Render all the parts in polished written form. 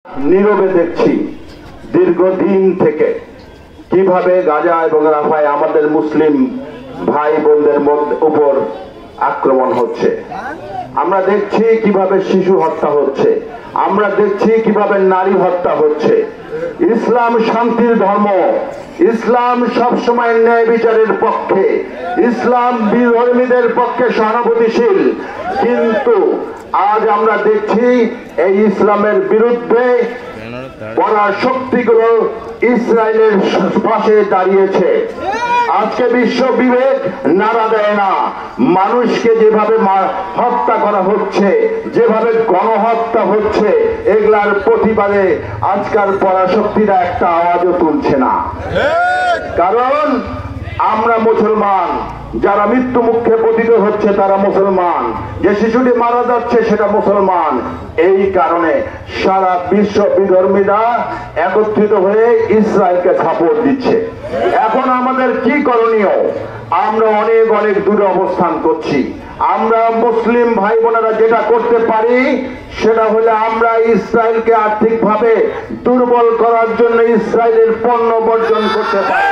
নীরবে দেখছি দীর্ঘদিন থেকে কিভাবে গাজা এবং রাফায় আমাদের মুসলিম ভাই বোনদের উপর আক্রমণ হচ্ছে। আমরা দেখছি কিভাবে শিশু হত্যা হচ্ছে, আমরা দেখছি কিভাবে নারী হত্যা হচ্ছে। ইসলাম শান্তির ধর্ম, ইসলাম সবসময় ন্যায় বিচারের পক্ষে, ইসলাম বিধর্মীদের পক্ষে সহানুভূতিশীল। কিন্তু আজ আমরা দেখছি এই ইসলামের বিরুদ্ধে পরাশক্তিগুলো ইসরায়েলের পাশে দাঁড়িয়েছে। আজকে বিশ্ব বিবেক নাড়া দেয় না। মানুষকে যেভাবে হত্যা করা হচ্ছে, যেভাবে গণহত্যা হচ্ছে, এগুলার প্রতিবাদে আজকাল পরাশক্তিরা একটা আওয়াজও তুলছে না। কারণ আমরা মুসলমান, যারা মৃত্যু মুখে পতিত হচ্ছে তারা মুসলমান, যে শিশুটি মারা যাচ্ছে সেটা মুসলমান। এই কারণে সারা বিশ্ব বিধর্মীরা একত্রিত হয়ে ইসরায়েলকে সাপোর্ট দিচ্ছে। এখন আমাদের কি করণীয়? আমরা অনেক অনেক দূরে অবস্থান করছি। আমরা মুসলিম ভাই বোনেরা যেটা করতে পারি সেটা হলে আমরা ইসরায়েলকে আর্থিকভাবে দুর্বল করার জন্য ইসরায়েলের পণ্য বর্জন করতে পারি।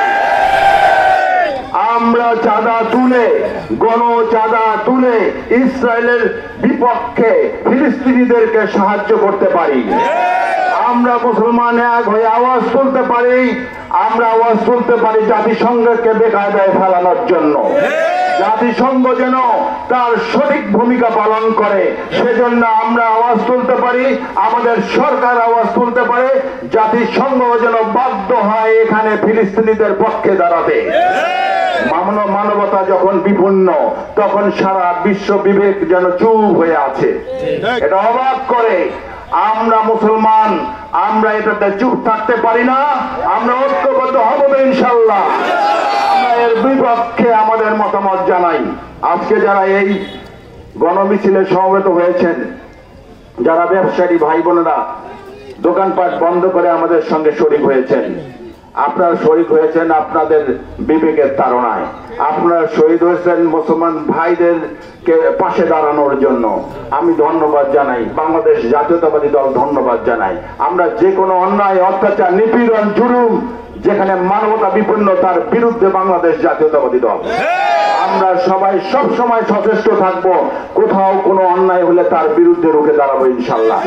আমরা চাঁদা তুলে, গণ চাঁদা তুলে ইসরায়েলের বিপক্ষে ফিলিস্তিনিদেরকে সাহায্য করতে পারি। আমরা মুসলমান এক হয়ে আওয়াজ তুলতে পারি। আমরা আওয়াজ তুলতে পারি জাতিসংঘকে বেকায়দায় ফেলানোর জন্য। জাতিসংঘ যেন তার সঠিক ভূমিকা পালন করে সেজন্য আমরা আওয়াজ তুলতে পারি। আমাদের সরকার আওয়াজ তুলতে পারে, জাতিসংঘ যেন বাধ্য হয় এখানে ফিলিস্তিনিদের পক্ষে দাঁড়াতে। মানবতা যখন বিপন্ন তখন সারা বিশ্ব বিবেক যেন চুপ হয়ে আছে। এটা অবাক করে। আমরা মুসলমান, আমরা এটাতে চুপ থাকতে পারি না। আমরা ঐক্যবদ্ধ হব ইনশাআল্লাহ। আমরা এর বিপক্ষে আমাদের মতামত জানাই। আজকে যারা এই গণমিছিলে সমবেত হয়েছেন, যারা ব্যবসায়ী ভাই বোনেরা দোকানপাট বন্ধ করে আমাদের সঙ্গে শরীক হয়েছেন, আপনারা শহীদ হয়েছেন আপনাদের বিবেকের তাড়নায়। আপনারা শহীদ হয়েছেন মুসলমান ভাইদেরকে পাশে দাঁড়ানোর জন্য। আমি ধন্যবাদ জানাই, বাংলাদেশ জাতীয়তাবাদী দল ধন্যবাদ জানাই। আমরা যে কোনো অন্যায়, অত্যাচার, নিপীড়ন, জুলুম যেখানে মানবতা বিপন্ন তার বিরুদ্ধে বাংলাদেশ জাতীয়তাবাদী দল। আমরা সবাই সব সময় সচেষ্ট থাকবো। কোথাও কোনো অন্যায় হলে তার বিরুদ্ধে রুখে দাঁড়াবো ইনশাল্লাহ।